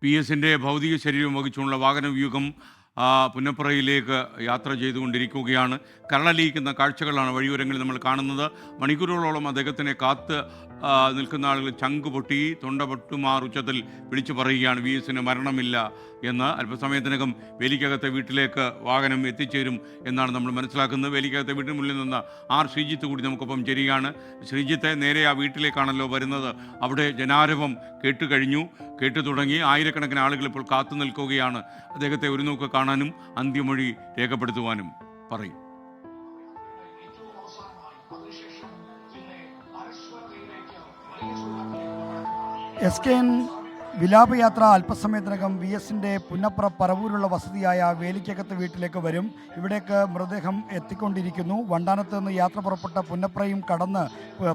PS-ന്റെ ഭൗതിക ശരീരം വഹിച്ചുള്ള വാഹനവ്യൂഹം പുന്നപ്രയിലേക്ക് യാത്ര ചെയ്തുകൊണ്ടിരിക്കുകയാണ്. കരളലിയിക്കുന്ന കാഴ്ചകളാണ് വഴിയോരങ്ങളിൽ നമ്മൾ കാണുന്നത്. മണിക്കൂറുകളോളം അദ്ദേഹത്തിനെ കാത്ത് നിൽക്കുന്ന ആളുകൾ ചങ്ക് പൊട്ടി തൊണ്ട പൊട്ടുമാർ ഉച്ചത്തിൽ വിളിച്ചു പറയുകയാണ് PS-ന് മരണമില്ല എന്ന്. അല്പസമയത്തിനകം വേലിക്കകത്തെ വീട്ടിലേക്ക് വാഹനം എത്തിച്ചേരും എന്നാണ് നമ്മൾ മനസ്സിലാക്കുന്നത്. വേലിക്കകത്തെ വീട്ടിന് മുന്നിൽ നിന്ന് ശ്രീജിത്ത് കൂടി നമുക്കൊപ്പം ചേരുകയാണ്. ശ്രീജിത്തെ, നേരെ ആ വീട്ടിലേക്കാണല്ലോ വരുന്നത്. അവിടെ ജനാരവം കേട്ടു തുടങ്ങി. ആയിരക്കണക്കിന് ആളുകൾ ഇപ്പോൾ കാത്തു നിൽക്കുകയാണ്. അദ്ദേഹത്തെ ഒരു നോക്ക് കാണാനും അന്ത്യമൊഴി രേഖപ്പെടുത്തുവാനും പറയും. SKN വിലാപയാത്ര അല്പസമയത്തിനകം VS-ന്റെ പുന്നപ്ര പറവൂരുള്ള വസതിയായ വേലിക്കകത്ത് വീട്ടിലേക്ക് വരും. ഇവിടേക്ക് മൃതദേഹം എത്തിക്കൊണ്ടിരിക്കുന്നു. വണ്ടാനത്ത് നിന്ന് യാത്ര പുറപ്പെട്ട പുന്നപ്രയും കടന്ന്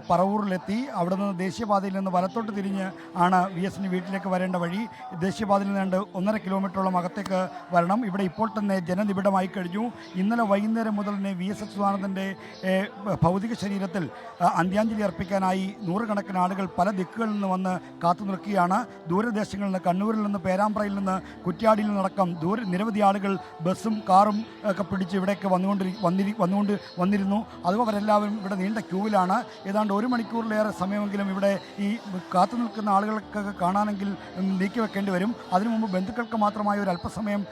പറവൂരിലെത്തി. അവിടെ നിന്ന് ദേശീയപാതയിൽ നിന്ന് വലത്തോട്ട് തിരിഞ്ഞ് ആണ് VS-ന് വീട്ടിലേക്ക് വരേണ്ട വഴി. ദേശീയപാതയിൽ നിന്ന് 1.5 കിലോമീറ്ററോളം അകത്തേക്ക് വരണം. ഇവിടെ ഇപ്പോൾ തന്നെ ജനനിബിഡമായി കഴിഞ്ഞു. ഇന്നലെ വൈകുന്നേരം മുതൽ തന്നെ VS അച്യുതാനന്ദൻ്റെ ഭൗതിക ശരീരത്തിൽ അന്ത്യാഞ്ജലി അർപ്പിക്കാനായി നൂറുകണക്കിന് ആളുകൾ പല ദിക്കുകളിൽ നിന്ന് വന്ന് കാത്തു നിൽക്കുകയാണ്. ദൂരദേശങ്ങളിൽ നിന്ന്, കണ്ണൂരിൽ നിന്ന്, പേരാമ്പ്രയിൽ നിന്ന്, കുറ്റ്യാടിയിൽ നിന്നടക്കം നിരവധി ആളുകൾ ബസ്സും കാറും ഒക്കെ പിടിച്ച് ഇവിടേക്ക് വന്നിരുന്നു. അതുപോലെ അവരെല്ലാവരും ഇവിടെ നീണ്ട ക്യൂവിലാണ്. ഏതാണ്ട് 1 മണിക്കൂറിലേറെ സമയമെങ്കിലും ഇവിടെ ഈ കാത്തു നിൽക്കുന്ന ആളുകൾക്കൊക്കെ കാണാനെങ്കിൽ നീക്കി വെക്കേണ്ടി വരും. അതിനു മുമ്പ് ബന്ധുക്കൾക്ക് മാത്രമായി ഒരു അല്പസമയം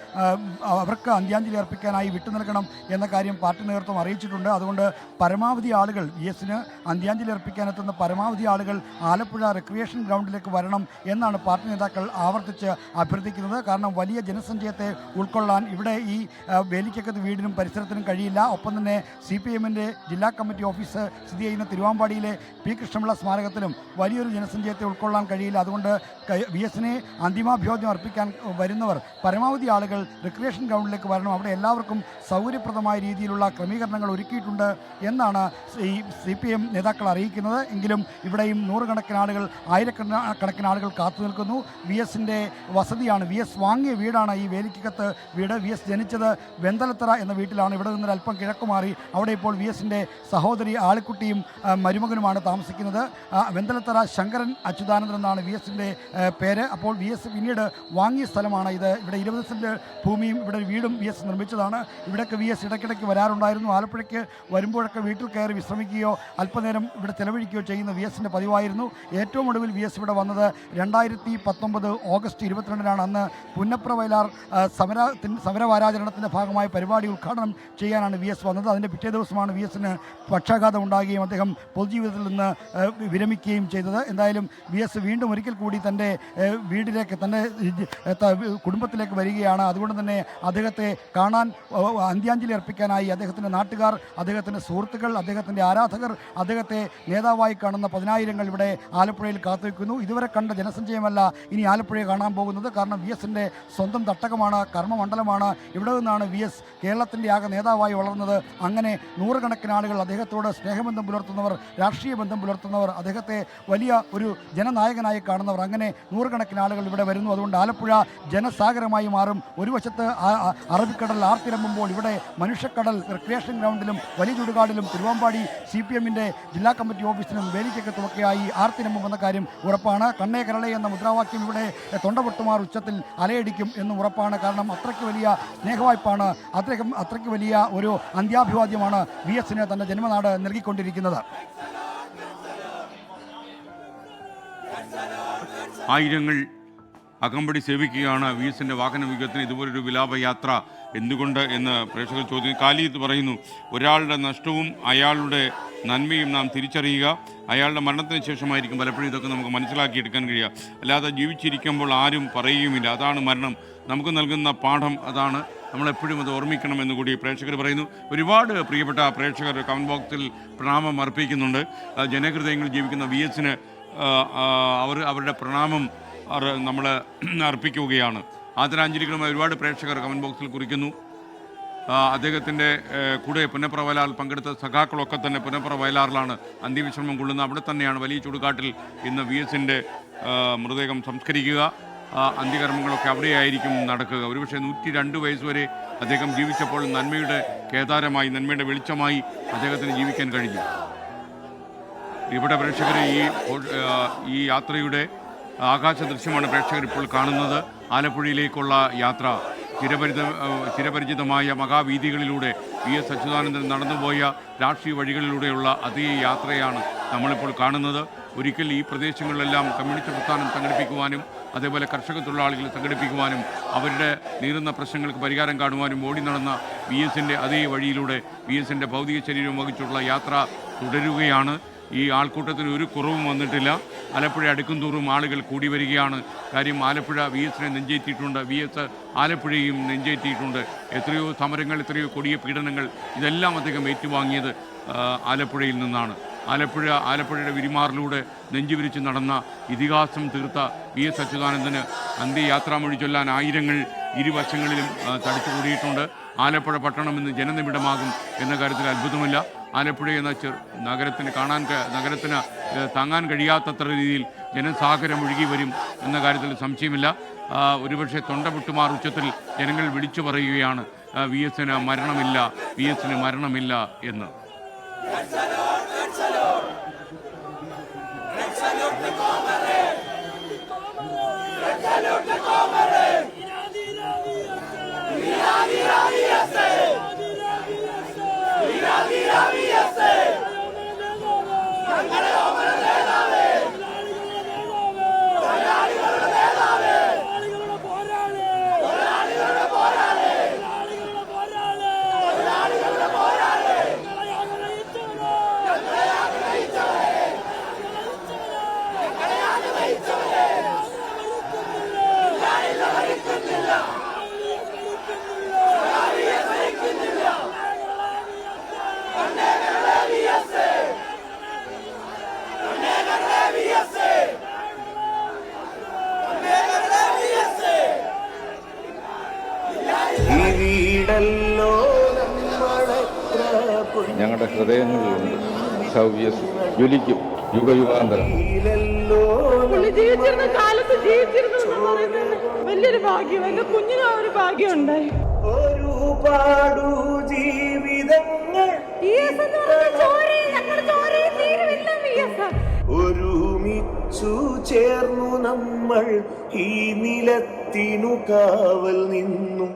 അവർക്ക് അന്ത്യാഞ്ജലി അർപ്പിക്കാനായി വിട്ടു നൽകണം എന്ന കാര്യം പാർട്ടി നേതൃത്വം അറിയിച്ചിട്ടുണ്ട്. അതുകൊണ്ട് പരമാവധി ആളുകൾ VS-ന് അന്ത്യാഞ്ജലി അർപ്പിക്കാനെത്തുന്ന പരമാവധി ആളുകൾ ആലപ്പുഴ റിക്രിയേഷൻ ഗ്രൗണ്ടിലേക്ക് വരണം എന്നാണ് പാർട്ടി നേതാക്കൾ ആവർത്തിച്ച് അഭ്യർത്ഥിക്കുന്നത്. കാരണം വലിയ ജനസഞ്ചയത്തെ ഉൾക്കൊള്ളാൻ ഇവിടെ ഈ വേലിക്കകത്ത് വീടിനും പരിസരത്തിനും കഴിയില്ല. ഒപ്പം തന്നെ CPM-ന്റെ ജില്ലാ കമ്മിറ്റി ഓഫീസ് സ്ഥിതി ചെയ്യുന്ന തിരുവാമ്പാടിയിലെ P. കൃഷ്ണപിള്ള സ്മാരകത്തിലും വലിയൊരു ജനസഞ്ചയത്തെ ഉൾക്കൊള്ളാൻ കഴിയില്ല. അതുകൊണ്ട് VS-നെ അന്തിമാഭ്യോജനം അർപ്പിക്കാൻ വരുന്നവർ പരമാവധി ആളുകൾ റിക്രിയേഷൻ ഗ്രൗണ്ടിലേക്ക് വരണം. അവിടെ എല്ലാവർക്കും സൗകര്യപ്രദമായ രീതിയിലുള്ള ക്രമീകരണങ്ങൾ ഒരുക്കിയിട്ടുണ്ട് എന്നാണ് ഈ CPM നേതാക്കൾ അറിയിക്കുന്നത്. എങ്കിലും ഇവിടെയും നൂറുകണക്കിന് ആളുകൾ, ആയിരക്കണക്കിന് ആളുകൾ കാത്തു നിൽക്കുന്നു. VS-ന്റെ വസതിയാണ്, VS വാങ്ങിയ വീടാണ് ഈ വേലിക്കകത്ത് വീട്. VS ജനിച്ചത് വെന്തലത്തറ എന്ന വീട്ടിലാണ്. ഇവിടെ നിന്ന് അല്പം കിഴക്കുമാറി അവിടെ ഇപ്പോൾ VS-ന്റെ സഹോദരി ആളിക്കുട്ടിയും മരുമകനുമാണ് താമസിക്കുന്നത്. വെന്തലത്തറ ശങ്കരൻ അച്യുതാനന്ദൻ എന്നാണ് VS-ന്റെ പേര്. അപ്പോൾ VS പിന്നീട് വാങ്ങിയ സ്ഥലമാണ് ഇത്. ഇവിടെ 20 സെൻറ്റ് ഭൂമിയും ഇവിടെ ഒരു വീടും VS നിർമ്മിച്ചതാണ്. ഇവിടേക്ക് VS ഇടയ്ക്കിടയ്ക്ക് വരാറുണ്ടായിരുന്നു. ആലപ്പുഴയ്ക്ക് വരുമ്പോഴൊക്കെ വീട്ടിൽ കയറി വിശ്രമിക്കുകയോ അല്പനേരം ഇവിടെ ചെലവഴിക്കുകയോ ചെയ്യുന്ന VS-ന്റെ പതിവായിരുന്നു. ഏറ്റവും ഒടുവിൽ VS ഇവിടെ വന്നത് 2019 ഓഗസ്റ്റ് 22-നാണ്. അന്ന് പുന്നപ്ര വയലാർ സമരവാരാചരണത്തിൻ്റെ ഭാഗമായ പരിപാടി ഉദ്ഘാടനം ചെയ്യാനാണ് VS വന്നത്. അതിൻ്റെ പിറ്റേ ദിവസമാണ് VS-ന് പക്ഷാഘാതം ഉണ്ടാകുകയും അദ്ദേഹം പൊതുജീവിതത്തിൽ നിന്ന് വിരമിക്കുകയും ചെയ്തത്. എന്തായാലും VS വീണ്ടും ഒരിക്കൽ കൂടി തൻ്റെ വീട്ടിലേക്ക്, തൻ്റെ കുടുംബത്തിലേക്ക് വരികയാണ്. അതുകൊണ്ട് തന്നെ അദ്ദേഹത്തെ കാണാൻ, അന്ത്യാഞ്ജലി അർപ്പിക്കാനായി അദ്ദേഹത്തിൻ്റെ നാട്ടുകാർ, അദ്ദേഹത്തിൻ്റെ സുഹൃത്തുക്കൾ, അദ്ദേഹത്തിൻ്റെ ആരാധകർ, അദ്ദേഹത്തെ നേതാവായി കാണുന്ന 10,000 ഇവിടെ ആലപ്പുഴയിൽ കാത്തുവയ്ക്കുന്നു. ഇതുവരെ കണ്ട ജനസഞ്ചയമല്ല ഇനി ആലപ്പുഴയെ കാണാൻ പോകുന്നത്. കാരണം VS-ന്റെ സ്വന്തം തട്ടകമാണ്, കർമ്മമണ്ഡലമാണ്. ഇവിടെ നിന്നാണ് VS കേരളത്തിൻ്റെ ആകെ നേതാവായി വളർന്നത്. അങ്ങനെ നൂറുകണക്കിന് ആളുകൾ അദ്ദേഹത്തോട് സ്നേഹബന്ധം പുലർത്തുന്നവർ, രാഷ്ട്രീയ ബന്ധം പുലർത്തുന്നവർ, അദ്ദേഹത്തെ വലിയ ഒരു ജനനായകനായി കാണുന്നവർ, അങ്ങനെ നൂറുകണക്കിന് ആളുകൾ ഇവിടെ വരുന്നു. അതുകൊണ്ട് ആലപ്പുഴ ജനസാഗരമായി മാറും. ഒരു വശത്ത് അറബിക്കടൽ ആർത്തിരമ്പുമ്പോൾ ഇവിടെ മനുഷ്യക്കടൽ റിക്രിയേഷൻ ഗ്രൗണ്ടിലും വലിയ ചുടുകാടിലും തിരുവാമ്പാടി CPM-ന്റെ ജില്ലാ കമ്മിറ്റി ഓഫീസിലും വേലിക്കകത്തുമൊക്കെയായി ആർത്തിരമ്പുമെന്ന കാര്യം ഉറപ്പാണ്. കണ്ണേ കരളെ എന്ന മുദ്രാവാക്യം ഇവിടെ തൊണ്ടപൊട്ടുമാർ ഉച്ചത്തിൽ അലയടിക്കും എന്നും ഉറപ്പാണ്. കാരണം അത്രയ്ക്ക് വലിയ സ്നേഹവായ്പാണ്, അത്രയ്ക്ക് വലിയ ഒരു അന്ത്യാഭിവാദ്യമാണ് VS-ന് തൻ്റെ ജന്മനാട് നൽകിക്കൊണ്ടിരിക്കുന്നത്. ആയിരങ്ങൾ അകമ്പടി സേവിക്കുകയാണ് VS-ന്റെ വാഹനവ്യൂഹത്തിന് ഇതുപോലൊരു വിലാപയാത്ര എന്തുകൊണ്ട് എന്ന് പ്രേക്ഷകർ ചോദിക്കുന്നു. കാലിത്ത് പറയുന്നു, ഒരാളുടെ നഷ്ടവും അയാളുടെ നന്മയും നാം തിരിച്ചറിയുക. അയാളുടെ മരണത്തിന് ശേഷമായിരിക്കും പലപ്പോഴും ഇതൊക്കെ നമുക്ക് മനസ്സിലാക്കിയെടുക്കാൻ കഴിയുക. അല്ലാതെ ജീവിച്ചിരിക്കുമ്പോൾ ആരും പറയുകയുമില്ല. അതാണ് മരണം നമുക്ക് നൽകുന്ന പാഠം. അതാണ് നമ്മളെപ്പോഴും അത് ഓർമ്മിക്കണമെന്ന് കൂടി പ്രേക്ഷകർ പറയുന്നു. ഒരുപാട് പ്രിയപ്പെട്ട പ്രേക്ഷകർ കമൻറ്റ് ബോക്സിൽ പ്രണാമം അർപ്പിക്കുന്നുണ്ട്. ജനഹൃദയങ്ങളിൽ ജീവിക്കുന്ന VS-ന് അവരുടെ പ്രണാമം നമ്മൾ അർപ്പിക്കുകയാണ്. ആദരാഞ്ജലികളുമായി ഒരുപാട് പ്രേക്ഷകർ കമൻറ്റ് ബോക്സിൽ കുറിക്കുന്നു. അദ്ദേഹത്തിൻ്റെ കൂടെ പുന്നപ്ര വയലാറിൽ പങ്കെടുത്ത സഖാക്കളൊക്കെ തന്നെ പുന്നപ്ര വയലാറിലാണ് അന്ത്യവിശ്രമം കൊള്ളുന്നത്. അവിടെ തന്നെയാണ് വലിയ ചുടുകാട്ടിൽ ഇന്ന് VS-ന്റെ മൃതദേഹം സംസ്കരിക്കുക. അന്ത്യകർമ്മങ്ങളൊക്കെ അവിടെയായിരിക്കും നടക്കുക. ഒരുപക്ഷെ 102 വയസ്സ് വരെ അദ്ദേഹം ജീവിച്ചപ്പോൾ നന്മയുടെ കേദാരമായി, നന്മയുടെ വെളിച്ചമായി അദ്ദേഹത്തിന് ജീവിക്കാൻ കഴിഞ്ഞു. ഇവിടെ പ്രേക്ഷകരെ ഈ യാത്രയുടെ ആകാശ ദൃശ്യമാണ് പ്രേക്ഷകർ ഇപ്പോൾ കാണുന്നത്. ആലപ്പുഴയിലേക്കുള്ള യാത്ര ചിരപരിചിതമായ മഹാവീഥികളിലൂടെ VS അച്യുതാനന്ദൻ നടന്നുപോയ രാഷ്ട്രീയ വഴികളിലൂടെയുള്ള അതേ യാത്രയാണ് നമ്മളിപ്പോൾ കാണുന്നത്. ഒരിക്കൽ ഈ പ്രദേശങ്ങളിലെല്ലാം കമ്മ്യൂണിസ്റ്റ് പ്രസ്ഥാനം സംഘടിപ്പിക്കുവാനും അതേപോലെ കർഷക തൊഴിലാളികളെ സംഘടിപ്പിക്കുവാനും അവരുടെ നീറുന്ന പ്രശ്നങ്ങൾക്ക് പരിഹാരം കാണുവാനും ഓടി നടന്ന VSൻ്റെ അതേ വഴിയിലൂടെ VSൻ്റെ ഭൗതിക ശരീരം വഹിച്ചുള്ള യാത്ര തുടരുകയാണ്. ഈ ആൾക്കൂട്ടത്തിന് ഒരു കുറവും വന്നിട്ടില്ല. ആലപ്പുഴ അടുക്കും തോറും ആളുകൾ കൂടി വരികയാണ്. കാര്യം ആലപ്പുഴ VSനെ നെഞ്ചേറ്റിയിട്ടുണ്ട്, VS ആലപ്പുഴയും നെഞ്ചേറ്റിയിട്ടുണ്ട്. എത്രയോ സമരങ്ങൾ, എത്രയോ കൊടിയ പീഡനങ്ങൾ, ഇതെല്ലാം അദ്ദേഹം ഏറ്റുവാങ്ങിയത് ആലപ്പുഴയിൽ നിന്നാണ്. ആലപ്പുഴയുടെ വിരിമാറിലൂടെ നെഞ്ചുവിരിച്ച് നടന്ന ഇതിഹാസം തീർത്ത VS അച്യുതാനന്ദന് അന്ത്യയാത്രാമൊഴി ചൊല്ലാൻ ആയിരങ്ങൾ ഇരുവശങ്ങളിലും തടിച്ചുകൂടിയിട്ടുണ്ട്. ആലപ്പുഴ പട്ടണം ഇന്ന് ജനനിബിഡമാകും എന്ന കാര്യത്തിൽ അത്ഭുതമില്ല. ആലപ്പുഴ എന്ന നഗരത്തിന് താങ്ങാൻ കഴിയാത്തത്ര രീതിയിൽ ജനസാഗരം ഒഴുകി വരും എന്ന കാര്യത്തിൽ സംശയമില്ല. ഒരുപക്ഷെ തൊണ്ട പൊട്ടുമാർ ഉച്ചത്തിൽ ജനങ്ങൾ വിളിച്ചു പറയുകയാണ് VSന് മരണമില്ല എന്ന്. ഞങ്ങളുടെ ഹൃദയങ്ങളിലുണ്ട്. ജ്വലിക്കും യുഗയുഗാന്തരം. ജീവിച്ചിരുന്ന കാലത്ത് ജീവിച്ചിരുന്നു വലിയൊരു ഭാഗ്യം. എന്റെ കുഞ്ഞിന് ഒരു ഭാഗ്യം ഉണ്ടായി. ഒരുപാടു ജീവിതങ്ങൾ ഒരുമിച്ചു ചേർന്നു നമ്മൾ ഈ നിലത്തിനു കാവൽ നിന്നു.